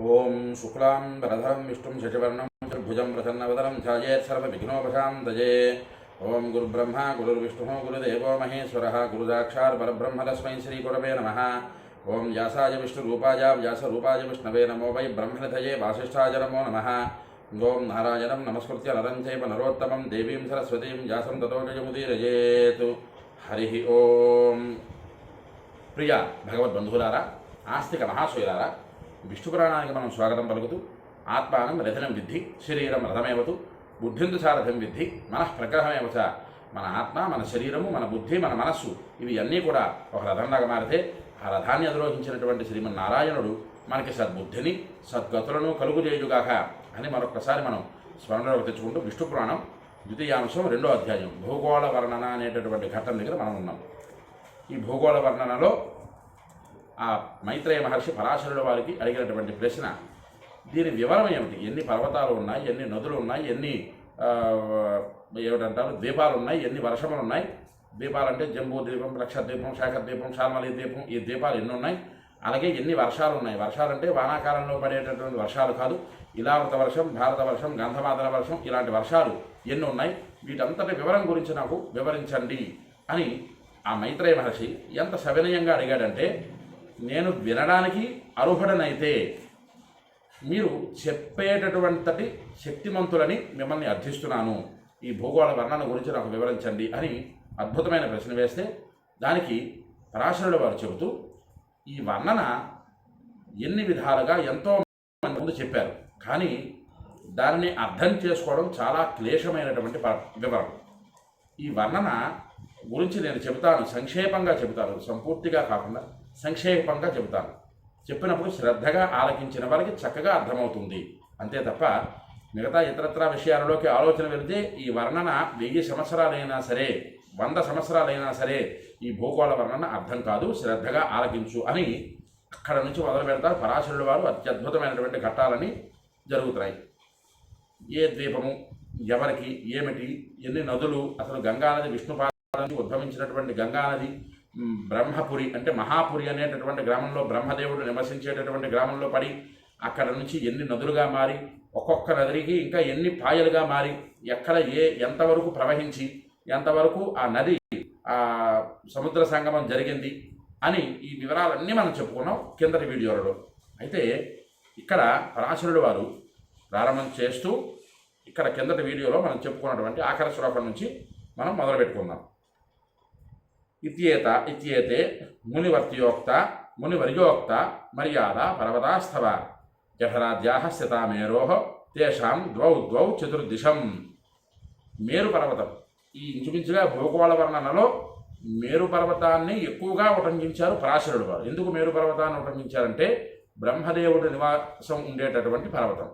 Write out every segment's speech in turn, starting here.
ఓం శుక్లాం వరధరం విష్ణుం శశివర్ణం చతుర్భుజం ప్రసన్నవదనం ఛాయేత్ సర్వవిఘ్నోపశాంతయే. ఓం గురుబ్రహ్మ గురుర్విష్ణుః గురుదేవో మహేశ్వరः గురుసాక్షాత్ పరబ్రహ్మ తస్మై శ్రీగురవే నమః. ఓం వ్యాసాయ విష్ణురూపాయ వ్యాసరూపాయ విష్ణవే నమో వై బ్రహ్మనిధయే వాసిష్ఠాయ నమో నమః. ఓం నారాయణం నమస్కృత్య నరం చైవ నరోత్తమం దేవీం సరస్వతీం వ్యాసం తతో జయముదీరయేత్. హరి ఓం. ప్రియ భగవద్బంధువులారా, ఆస్తిక మహాశయులారా, విష్ణు పురాణానికి మనం స్వాగతం పలుకుతూ ఆత్మానం రథనం విద్ధి శరీరం రథమేవతు బుద్ధిందు సారథం విద్ధి మనః ప్రగ్రహమేవచ. మన ఆత్మ, మన శరీరము, మన బుద్ధి, మన మనస్సు ఇవి అన్నీ కూడా ఒక రథంలాగా మారితే ఆ రథాన్ని అధిరోహించినటువంటి శ్రీమన్నారాయణుడు మనకి సద్బుద్ధిని సద్గతులను కలుగుజేయుగాక అని మరొకసారి మనం స్మరణలోకి తెచ్చుకుంటూ విష్ణు పురాణం ద్వితీయాంశం 2వ అధ్యాయం భూగోళ వర్ణన అనేటటువంటి ఘట్టం దగ్గర మనం ఉన్నాం. ఈ భూగోళ వర్ణనలో ఆ మైత్రేయ మహర్షి పరాశరుడు వారికి అడిగినటువంటి ప్రశ్న, దీని వివరం ఏమిటి? ఎన్ని పర్వతాలు ఉన్నాయి, ఎన్ని నదులు ఉన్నాయి, ఎన్ని ఏమిటంటారు ద్వీపాలు ఉన్నాయి, ఎన్ని వర్షములు ఉన్నాయి? ద్వీపాలంటే జంబూ ద్వీపం, లక్షద్వీపం, శాఖద్వీపం, శాల్మలి ద్వీపం, ఈ ద్వీపాలు ఎన్ని ఉన్నాయి? అలాగే ఎన్ని వర్షాలు ఉన్నాయి? వర్షాలంటే వానాకాలంలో పడేటటువంటి వర్షాలు కాదు, ఇలావృత వర్షం, భారత వర్షం, గంధమాదన వర్షం, ఇలాంటి వర్షాలు ఎన్ని ఉన్నాయి? వీటంతటి వివరం గురించి నాకు వివరించండి అని ఆ మైత్రేయ మహర్షి ఎంత సవినయంగా అడిగాడంటే, నేను వినడానికి అర్హుడనైతే మీరు చెప్పేటటువంటి శక్తిమంతులని మిమ్మల్ని అర్థిస్తున్నాను, ఈ భూగోళ వర్ణన గురించి నాకు వివరించండి అని అద్భుతమైన ప్రశ్న వేస్తే దానికి పరాశరుడు వారు చెబుతూ ఈ వర్ణన ఎన్ని విధాలుగా ఎంతో మంది ముందు చెప్పారు, కానీ దానిని అర్థం చేసుకోవడం చాలా క్లేశమైనటువంటి వివరం. ఈ వర్ణన గురించి నేను చెబుతాను, సంక్షేపంగా చెబుతాను, సంపూర్తిగా కాకుండా సంక్షేపంగా చెబుతాను. చెప్పినప్పుడు శ్రద్ధగా ఆలకించిన వారికి చక్కగా అర్థమవుతుంది, అంతే తప్ప మిగతా ఇతరత్రా విషయాలలోకి ఆలోచన వెళితే ఈ వర్ణన 1000 సంవత్సరాలైనా సరే, 100 సంవత్సరాలైనా సరే ఈ భూగోళ వర్ణన అర్థం కాదు, శ్రద్ధగా ఆలకించు అని అక్కడ నుంచి మొదలు పెడతారు పరాశరుడు వారు. అత్యద్భుతమైనటువంటి ఘట్టాలని జరుగుతున్నాయి. ఏ ద్వీపము, ఎవరికి, ఏమిటి, ఎన్ని నదులు, అసలు గంగానది విష్ణుపాద ఉద్భవించినటువంటి గంగానది బ్రహ్మపురి అంటే మహాపురి అనేటటువంటి గ్రామంలో బ్రహ్మదేవుడు నివసించేటటువంటి గ్రామంలో పడి అక్కడ నుంచి ఎన్ని నదులుగా మారి ఒక్కొక్క నదికి ఇంకా ఎన్ని పాయలుగా మారి ఎక్కడ ఎంతవరకు ప్రవహించి ఎంతవరకు ఆ నది ఆ సముద్ర సంగమం జరిగింది అని ఈ వివరాలన్నీ మనం చెప్పుకున్నాం కిందటి వీడియోలలో. అయితే ఇక్కడ పరాశరుడు వారు ప్రారంభం చేస్తూ ఇక్కడ కిందటి వీడియోలో మనం చెప్పుకున్నటువంటి ఆఖరి శ్లోకం నుంచి మనం మొదలుపెట్టుకుందాం. ఇత్యేతే మునివర్త్యోక్త మునివర్యోక్త మర్యాద పర్వతాస్థవ జఠరాద్యాః స్థితామేరోః తేషాం ద్వౌ చతుర్దిశం. మేరు పర్వతం ఈ ఇంచుమించుగా భూగోళ వర్ణనలో మేరు పర్వతాన్ని ఎక్కువగా ఉటంకించారు పరాశరుడు వారు. ఎందుకు మేరు పర్వతాన్ని ఉటంకించారంటే బ్రహ్మదేవుడి నివాసం ఉండేటటువంటి పర్వతం.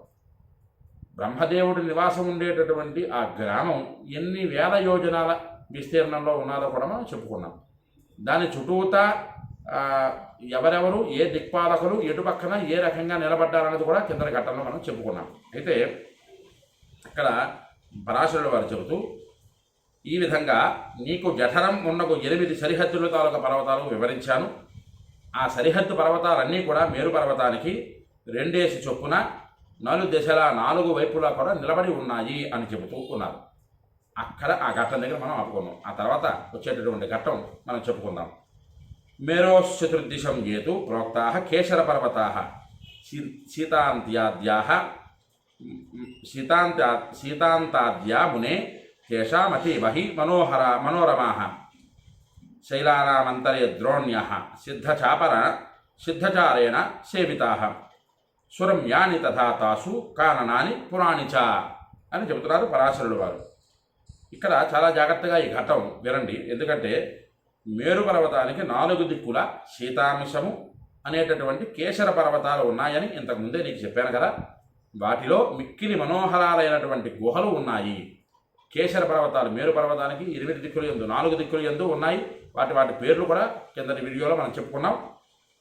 బ్రహ్మదేవుడి నివాసం ఉండేటటువంటి ఆ గ్రామం ఎన్ని వేల యోజనాల విస్తీర్ణంలో ఉన్నదో కూడా మనం చెప్పుకున్నాం. దాని చుట్టూతా ఎవరెవరు, ఏ దిక్పాలకులు ఎటు పక్కన ఏ రకంగా నిలబడ్డారన్నది కూడా కింద ఘట్టంలో మనం చెప్పుకున్నాం. అయితే ఇక్కడ పరాశరుడు వారు చెబుతూ ఈ విధంగా నీకు జఠరం ఉన్నకు 8 సరిహద్దుల తాలూకా పర్వతాలు వివరించాను. ఆ సరిహద్దు పర్వతాలన్నీ కూడా మేరు పర్వతానికి 2 చొప్పున 4 దిశల 4 వైపులా కూడా నిలబడి ఉన్నాయి అని చెబుతూ ఉన్నారు. అక్కడ ఆ ఘట్టం దగ్గర మనం ఆపుకున్నాం. ఆ తర్వాత వచ్చేటటువంటి ఘట్టం మనం చెప్పుకుందాం. మేరోశ్చతుర్దిశం ఏతు ప్రోక్తాః కేశర పర్వతాః శీతాంతాద్యా మునే కేశామతీవ హి మనోరమాః శైలానామంతరే ద్రోణ్యః సిద్ధచారేణ సేవితాః సురమ్యాని తథా తాసు కాననాని పురాణి చ అని చెబుతున్నారు పరాశరుడు వారు. ఇక్కడ చాలా జాగ్రత్తగా ఈ ఘట్టం వినండి, ఎందుకంటే మేరు పర్వతానికి 4 దిక్కుల శీతాంశము అనేటటువంటి కేశర పర్వతాలు ఉన్నాయని ఇంతకుముందే నీకు చెప్పాను కదా. వాటిలో మిక్కిలి మనోహరాలైనటువంటి గుహలు ఉన్నాయి. కేశర పర్వతాలు మేరు పర్వతానికి 8 దిక్కులు ఎందు 4 దిక్కులు ఎందు ఉన్నాయి. వాటి పేర్లు కూడా కిందటి వీడియోలో మనం చెప్పుకున్నాం.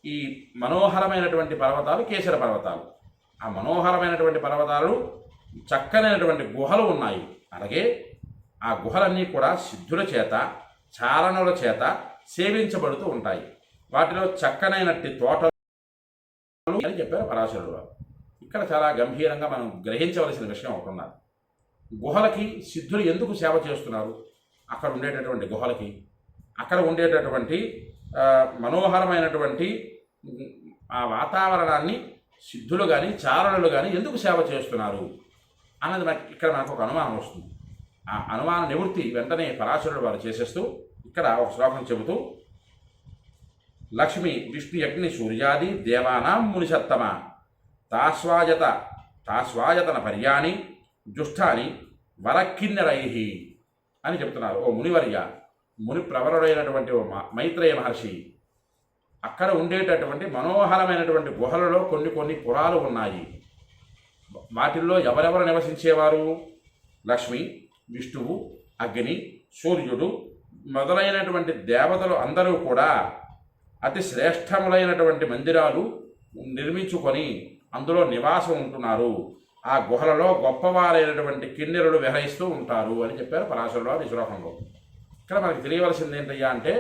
ఈ మనోహరమైనటువంటి పర్వతాలు కేశర పర్వతాలు. ఆ మనోహరమైనటువంటి పర్వతాలు చక్కనైనటువంటి గుహలు ఉన్నాయి. అలాగే ఆ గుహలన్నీ కూడా సిద్ధుల చేత, చారణుల చేత సేవించబడుతూ ఉంటాయి. వాటిలో చక్కనైనట్టి తోటలు అని చెప్పారు పరాశరుడు వారు. ఇక్కడ చాలా గంభీరంగా మనం గ్రహించవలసిన విషయం ఒకటి ఉన్నది. గుహలకి సిద్ధులు ఎందుకు సేవ చేస్తున్నారు? అక్కడ ఉండేటటువంటి గుహలకి, అక్కడ ఉండేటటువంటి మనోహరమైనటువంటి ఆ వాతావరణాన్ని సిద్ధులు కానీ చారణులు కానీ ఎందుకు సేవ చేస్తున్నారు అన్నది ఇక్కడ మనకు ఒక అనుమానం వస్తుంది. ఆ అనుమాన నివృత్తి వెంటనే పరాశరుడు వారు చేసేస్తూ ఇక్కడ ఒక శ్లోకం చెబుతూ, లక్ష్మి విష్ణు యజ్ఞి సూర్యాది దేవానాం మునిసత్తమ తాస్వాయతన పర్యాణి జుష్టాని వరకిన్నెరై అని చెప్తున్నారు. ఓ మునివర్య, ముని ప్రవరుడైనటువంటి ఓ మైత్రేయ మహర్షి, అక్కడ ఉండేటటువంటి మనోహరమైనటువంటి గుహలలో కొన్ని పురాలు ఉన్నాయి. వాటిల్లో ఎవరెవరు నివసించేవారు? లక్ష్మి, విష్ణువు, అగ్ని, సూర్యుడు మొదలైనటువంటి దేవతలు అందరూ కూడా అతి శ్రేష్టములైనటువంటి మందిరాలు నిర్మించుకొని అందులో నివాసం ఉంటున్నారు. ఆ గుహలలో గొప్పవారైనటువంటి కిన్నెరులు విహరిస్తూ ఉంటారు అని చెప్పారు పరాశరుడు వారు ఈ శ్లోకంలో. ఇక్కడ మనకి తెలియవలసింది ఏంటయ్యా అంటే,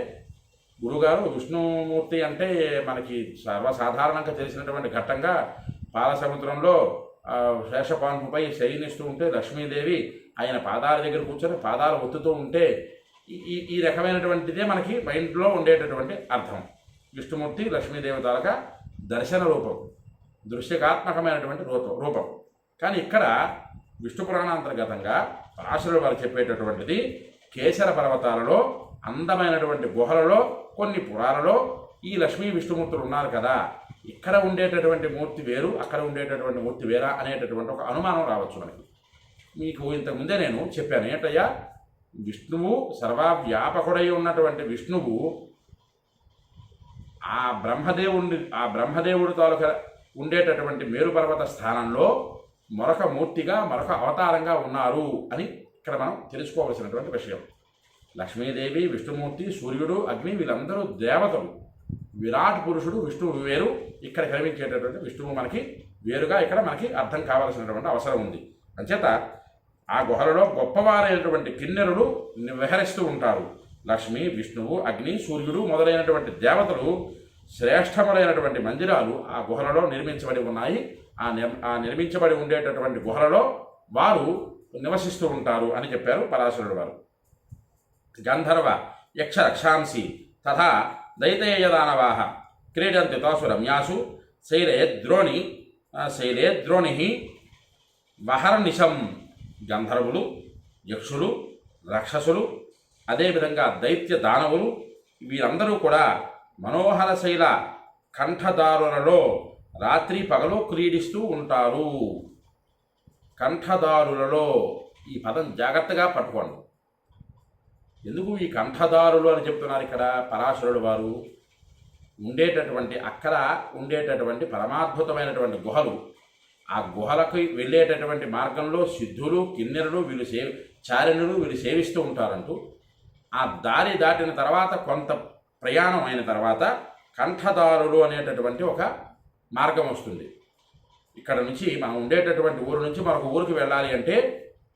గురుగారు విష్ణుమూర్తి అంటే మనకి సర్వసాధారణంగా తెలిసినటువంటి ఘట్టంగా పాలసముద్రంలో శేషపాన్పుపై శయనిస్తూ ఉంటే లక్ష్మీదేవి ఆయన పాదాల దగ్గర కూర్చొని పాదాలు ఒత్తుతూ ఉంటే ఈ రకమైనటువంటిదే మనకి మైండ్లో ఉండేటటువంటి అర్థం. విష్ణుమూర్తి లక్ష్మీదేవి తాలూకా దర్శన రూపం, దృశ్యకాత్మకమైనటువంటి రూపం. కానీ ఇక్కడ విష్ణు పురాణాంతర్గతంగా పరాశరుడు వారు చెప్పేటటువంటిది కేసర పర్వతాలలో అందమైనటువంటి గుహలలో కొన్ని పురాలలో ఈ లక్ష్మీ విష్ణుమూర్తులు ఉన్నారు కదా, ఇక్కడ ఉండేటటువంటి మూర్తి వేరు అక్కడ ఉండేటటువంటి మూర్తి వేరా అనేటటువంటి ఒక అనుమానం రావచ్చు మనకి. మీకు ఇంతకుముందే నేను చెప్పాను ఏంటయ్యా, విష్ణువు సర్వవ్యాపకుడై ఉన్నటువంటి విష్ణువు ఆ బ్రహ్మదేవుడి తాలూకా ఉండేటటువంటి మేరుపర్వత స్థానంలో మరొక మూర్తిగా మరొక అవతారంగా ఉన్నారు అని ఇక్కడ మనం తెలుసుకోవలసినటువంటి విషయం. లక్ష్మీదేవి, విష్ణుమూర్తి, సూర్యుడు, అగ్ని వీళ్ళందరూ దేవతలు. విరాట్ పురుషుడు విష్ణువు వేరు, ఇక్కడ కనిపించేటటువంటి విష్ణువు మనకి వేరుగా ఇక్కడ మనకి అర్థం కావాల్సినటువంటి అవసరం ఉంది. అంచేత ఆ గుహలలో గొప్పవారైనటువంటి కిన్నెరులు విహరిస్తూ ఉంటారు. లక్ష్మి, విష్ణువు, అగ్ని, సూర్యుడు మొదలైనటువంటి దేవతలు శ్రేష్టములైనటువంటి మందిరాలు ఆ గుహలలో నిర్మించబడి ఉన్నాయి. ఆ నిర్మించబడి ఉండేటటువంటి గుహలలో వారు నివసిస్తూ ఉంటారు అని చెప్పారు పరాశరుడు వారు. గంధర్వ యక్ష రక్షాంసి తథా దైతేయదానవాహ క్రీడంతి తాసు రమ్యాసు శైలేద్రోణి వహర్నిశం. గంధర్వులు, యక్షులు, రాక్షసులు, అదేవిధంగా దైత్య దానవులు వీరందరూ కూడా మనోహర శైల కంఠదారులలో రాత్రి పగలు క్రీడిస్తూ ఉంటారు. కంఠదారులలో ఈ పదం జాగ్రత్తగా పట్టుకోండి. ఎందుకు ఈ కంఠదారులు అని చెప్తున్నారు ఇక్కడ పరాశరుడు వారు? అక్కడ ఉండేటటువంటి పరమాద్భుతమైనటువంటి గుహలు, ఆ గుహలకు వెళ్ళేటటువంటి మార్గంలో సిద్ధులు, కిన్నెరులు చారణులు వీళ్ళు సేవిస్తూ ఉంటారంటూ, ఆ దారి దాటిన తర్వాత కొంత ప్రయాణం అయిన తర్వాత కంఠదారులు అనేటటువంటి ఒక మార్గం వస్తుంది. ఇక్కడ నుంచి మనం ఉండేటటువంటి ఊరు నుంచి మరొక ఊరికి వెళ్ళాలి అంటే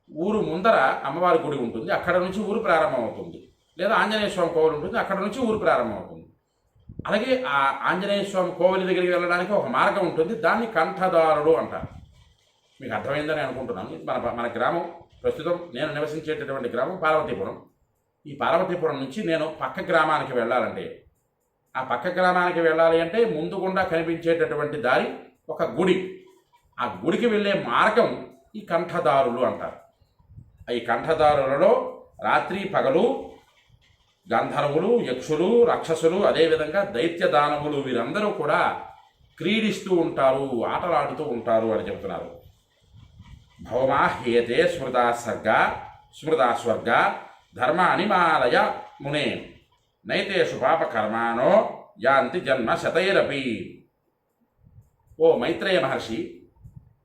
ఊరు ముందర అమ్మవారి గుడి ఉంటుంది, అక్కడ నుంచి ఊరు ప్రారంభం అవుతుంది. లేదా ఆంజనేయ స్వామి కోవిలు ఉంటుంది, అక్కడ నుంచి ఊరు ప్రారంభం అవుతుంది. అలాగే ఆ ఆంజనేయ స్వామి కోవిలి దగ్గరికి వెళ్ళడానికి ఒక మార్గం ఉంటుంది, దాన్ని కంఠదారులు అంటారు. మీకు అర్థమైందని అనుకుంటున్నాను. మన గ్రామం ప్రస్తుతం నేను నివసించేటటువంటి గ్రామం పార్వతీపురం. ఈ పార్వతీపురం నుంచి నేను పక్క గ్రామానికి వెళ్ళాలంటే, ఆ పక్క గ్రామానికి వెళ్ళాలి అంటే ముందుగుండా కనిపించేటటువంటి దారి ఒక గుడి. ఆ గుడికి వెళ్ళే మార్గం ఈ కంఠదారులు అంటారు. ఈ కంఠదారులలో రాత్రి పగలు గంధర్వులు, యక్షులు, రాక్షసులు, అదేవిధంగా దైత్య దానవులు వీరందరూ కూడా క్రీడిస్తూ ఉంటారు, ఆటలాడుతూ ఉంటారు అని చెబుతున్నారు. భౌమా హేతే స్మృతా స్వర్గ ధర్మాని మాలయ మునే నైతేషు పాప కర్మాణో యాంతి జన్మ శతైరపి. ఓ మైత్రేయ మహర్షి,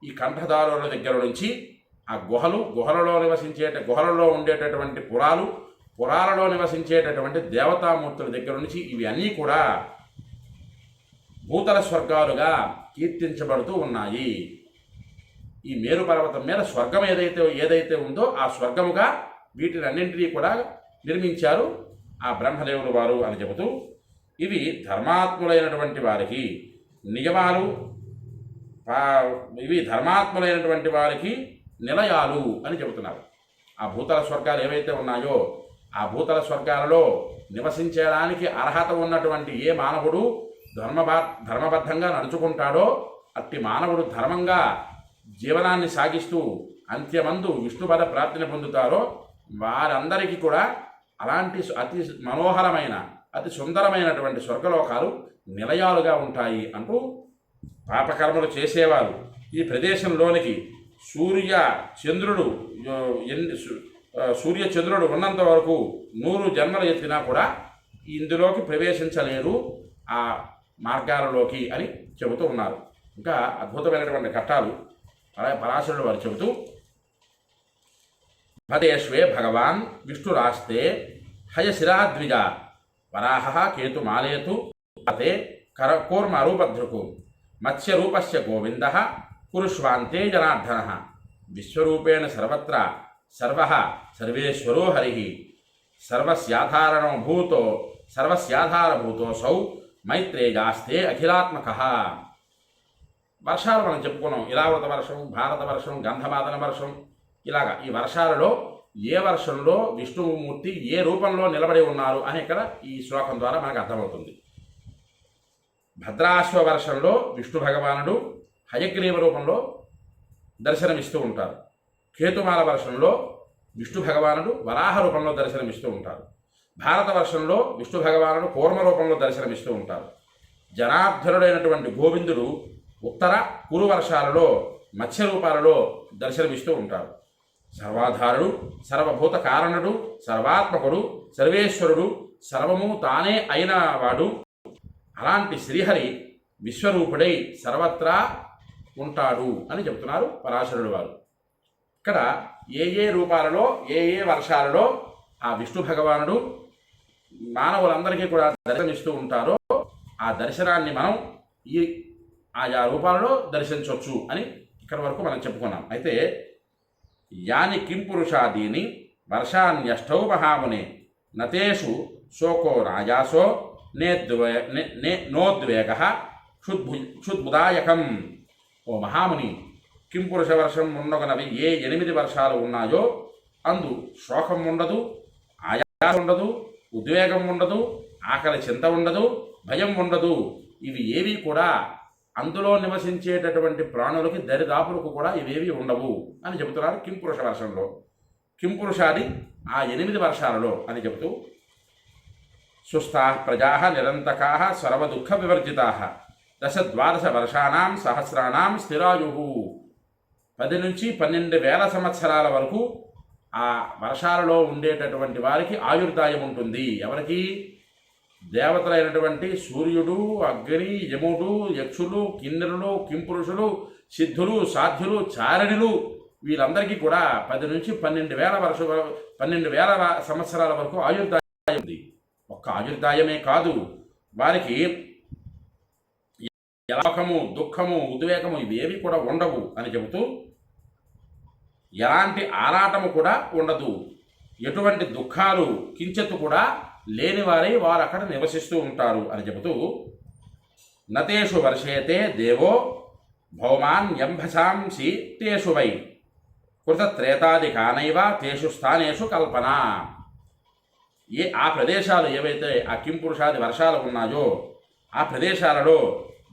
ఈ కంఠదారుల దగ్గర నుంచి ఆ గుహలలో ఉండేటటువంటి పురాలలో నివసించేటటువంటి దేవతామూర్తుల దగ్గర నుంచి ఇవి అన్నీ కూడా భూతల స్వర్గాలుగా కీర్తించబడుతూ ఉన్నాయి. ఈ మేరు పర్వతం మీద స్వర్గం ఏదైతే ఉందో ఆ స్వర్గముగా వీటినన్నింటినీ కూడా నిర్మించారు ఆ బ్రహ్మదేవులు వారు అని చెబుతూ, ఇవి ధర్మాత్ములైనటువంటి వారికి నియమాలు ఇవి ధర్మాత్ములైనటువంటి వారికి నిలయాలు అని చెబుతున్నారు. ఆ భూతల స్వర్గాలు ఏవైతే ఉన్నాయో ఆ భూతల స్వర్గాలలో నివసించడానికి అర్హత ఉన్నటువంటి ఏ మానవుడు ధర్మబద్ధంగా నడుచుకుంటాడో అట్టి మానవుడు ధర్మంగా జీవనాన్ని సాగిస్తూ అంత్యమందు విష్ణుపద ప్రాప్తిని పొందుతారో వారందరికీ కూడా అలాంటి అతి మనోహరమైన అతి సుందరమైనటువంటి స్వర్గలోకాలు నిలయాలుగా ఉంటాయి అంటూ పాపకర్మలు చేసేవారు ఈ ప్రదేశంలోనికి సూర్య చంద్రుడు ఉన్నంత వరకు 100 జన్మలు ఎత్తినా కూడా ఇందులోకి ప్రవేశించలేరు ఆ మార్గాలలోకి అని చెబుతూ ఉన్నారు. ఇంకా అద్భుతమైనటువంటి ఘట్టాలు పరాశరుడు వారు చెబుతూ భదేష్వే భగవాన్ విష్ణురాస్తే హయశిరాద్విజ వరాహ కేతుమాలేతు అతే కూర్మ రూపధృకు మత్స్యరూపస్య గోవింద కురుష్వాంతే జనార్దన విశ్వరూపేణ సర్వత్ర సర్వేశ్వరో హరి సర్వస్యాధారభూతోసౌ మైత్రేయాస్తే అఖిలాత్మక. వర్షాలు మనం చెప్పుకున్నాం. ఇలావృత వర్షం, భారత వర్షం, గంధమాదన వర్షం. ఇలాగా ఈ వర్షాలలో ఏ వర్షంలో విష్ణుమూర్తి ఏ రూపంలో నిలబడి ఉన్నారు అని ఇక్కడ ఈ శ్లోకం ద్వారా మనకు అర్థమవుతుంది. భద్రాశ్వ వర్షంలో విష్ణు భగవానుడు హయగ్రీవ రూపంలో దర్శనమిస్తూ ఉంటారు. కేతుమాల వర్షంలో విష్ణు భగవానుడు వరాహ రూపంలో దర్శనమిస్తూ ఉంటారు. భారత వర్షంలో విష్ణు భగవానుడు కూర్మ రూపంలో దర్శనమిస్తూ ఉంటారు. జనార్దనుడైనటువంటి గోవిందుడు ఉత్తర కురు వర్షాలలో మత్స్య రూపాలలో దర్శనమిస్తూ ఉంటారు. సర్వాధారుడు, సర్వభూత కారణుడు, సర్వాత్మకుడు, సర్వేశ్వరుడు, సర్వము తానే అయిన వాడు అలాంటి శ్రీహరి విశ్వరూపుడై సర్వత్రా ఉంటాడు అని చెబుతున్నారు పరాశరుడు వారు. ఇక్కడ ఏ రూపాలలో ఏ వర్షాలలో ఆ విష్ణు భగవానుడు మానవులందరికీ కూడా దర్శనమిస్తూ ఉంటారో ఆ దర్శనాన్ని మనం ఆయా రూపాలలో దర్శించవచ్చు అని ఇక్కడ వరకు మనం చెప్పుకున్నాం. అయితే యాని కింపురుషాదీని వర్షాన్యష్టౌ మహామునే నతేషు శోకో రాజాసో నోద్వేగ క్షుద్బుదాయకం. ఓ మహాముని, కింపురుష వర్షం ఉండగనవి ఏ 8 వర్షాలు ఉన్నాయో అందు శోకం ఉండదు, ఆయాసం ఉండదు, ఉద్వేగం ఉండదు, ఆకలి చింత ఉండదు, భయం ఉండదు. ఇవి ఏవి కూడా అందులో నివసించేటటువంటి ప్రాణులకి దరిదాపులకు కూడా ఇవేవి ఉండవు అని చెబుతున్నారు కింపురుష వర్షంలో. కింపురుషాది ఆ 8 వర్షాలలో అని చెబుతూ సుస్థా ప్రజా నిరంతకా సర్వదుఃఖ వివర్జితా 10-12 వర్షాణం సహస్రాణం స్థిరాయు. 10 నుంచి 12,000 సంవత్సరాల వరకు ఆ వర్షాలలో ఉండేటటువంటి వారికి ఆయుర్దాయం ఉంటుంది. ఎవరికి? దేవతలైనటువంటి సూర్యుడు, అగ్ని, యముడు, యక్షులు, కిన్నెరులు, కింపురుషులు, సిద్ధులు, సాధ్యులు, చారణులు వీళ్ళందరికీ కూడా 10 నుంచి 12,000 సంవత్సరాల వరకు ఆయుర్దాయం ఉంది. ఒక్క ఆయుర్దాయమే కాదు, వారికి లోకము, దుఃఖము, ఉద్వేగము ఇవేవి కూడా ఉండవు అని చెబుతూ ఎలాంటి ఆరాటము కూడా ఉండదు, ఎటువంటి దుఃఖాలు కించెత్తు కూడా లేనివారై వారు అక్కడ నివసిస్తూ ఉంటారు అని చెబుతూ నతేషు వర్షేతే దేవో భౌమాన్ ఎంభసాంసి తేషు వై కృతత్రేతాదికానైవ తేషు స్థానేషు కల్పన. ఆ ప్రదేశాలు ఏవైతే ఆ కింపురుషాది వర్షాలు ఉన్నాయో ఆ ప్రదేశాలలో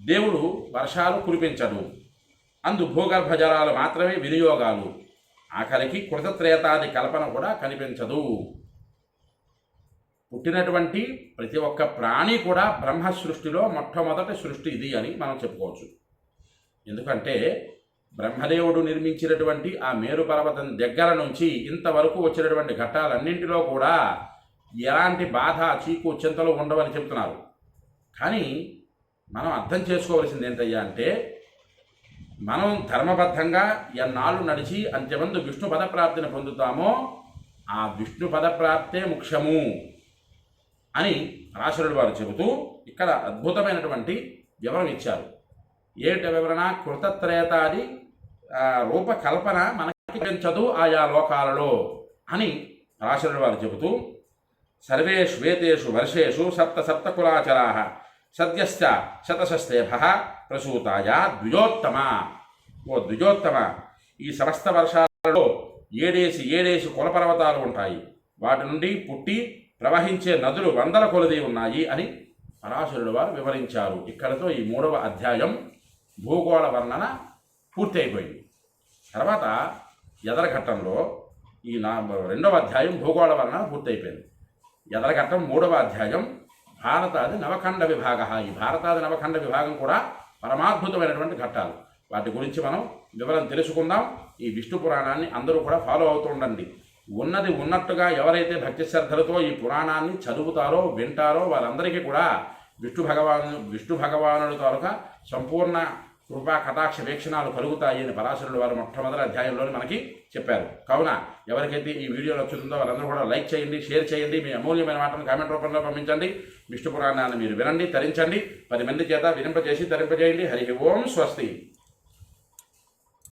దేవుడు వర్షాలు కురిపించడు. అందు భూగర్భ జలాలు మాత్రమే వినియోగాలు. ఆఖరికి కృతత్రేతాది కల్పన కూడా కనిపించదు. పుట్టినటువంటి ప్రతి ఒక్క ప్రాణి కూడా బ్రహ్మ సృష్టిలో మొట్టమొదటి సృష్టి ఇది అని మనం చెప్పుకోవచ్చు. ఎందుకంటే బ్రహ్మదేవుడు నిర్మించినటువంటి ఆ మేరు పర్వతం దగ్గర నుంచి ఇంతవరకు వచ్చినటువంటి ఘట్టాలన్నింటిలో కూడా ఎలాంటి బాధ, చీకు, చింతలు ఉండవని చెప్తున్నారు. కానీ మనం అర్థం చేసుకోవాల్సింది ఏంటయ్యా అంటే మనం ధర్మబద్ధంగా ఎన్నాళ్ళు నడిచి అంత్యమందు విష్ణు పదప్రాప్తిని పొందుతామో ఆ విష్ణు పదప్రాప్తే ముఖ్యము అని పరాశరుడు వారు చెబుతూ ఇక్కడ అద్భుతమైనటువంటి వివరణ ఇచ్చారు. ఏట వివరణ? కృతత్రేతాది రూపకల్పన మనకి పెంచదు ఆయా లోకాలలో అని పరాశరుడు వారు చెబుతూ సర్వేష్వేతేషు వర్షేషు సప్త కులాచరా సద్యశ్చ శతశస్తేభ ప్రసూతాయ ద్విజోత్తమ. ఓ ద్విజోత్తమ, ఈ సమస్త వర్షాలలో ఏడేసి కులపర్వతాలు ఉంటాయి, వాటి నుండి పుట్టి ప్రవహించే నదులు వందల కొలది ఉన్నాయి అని పరాశరుడు వారు వివరించారు. ఇక్కడతో ఈ 3వ అధ్యాయం భూగోళ వర్ణన పూర్తి అయిపోయింది. తర్వాత ఎదరఘట్టంలో ఈ 2వ అధ్యాయం భూగోళ వర్ణన పూర్తయిపోయింది. ఎదరఘట్టం 3వ అధ్యాయం భారతాది నవఖండ విభాగ. ఈ భారతాది నవఖండ విభాగం కూడా పరమాద్భుతమైనటువంటి ఘట్టాలు. వాటి గురించి మనం వివరం తెలుసుకుందాం. ఈ విష్ణు పురాణాన్ని అందరూ కూడా ఫాలో అవుతూ ఉండండి. ఉన్నది ఉన్నట్టుగా ఎవరైతే భక్తి శ్రద్ధలతో ఈ పురాణాన్ని చదువుతారో వింటారో వారందరికీ కూడా విష్ణు భగవానుడి తాలూకా సంపూర్ణ కృపా కటాక్ష వీక్షణాలు కలుగుతాయి అని పరాశరుడు వారు మొట్టమొదటి అధ్యాయంలోనే మనకి చెప్పారు. కావున ఎవరికైతే ఈ వీడియో నచ్చుతుందో వాళ్ళందరూ కూడా లైక్ చేయండి, షేర్ చేయండి, మీ అమూల్యమైన మాటను కామెంట్ రూపంలో పంపించండి. విష్ణు పురాణాన్ని మీరు వినండి, తరించండి, 10 మంది చేత వినింపజేసి తరింపజేయండి. హరి ఓం స్వస్తి.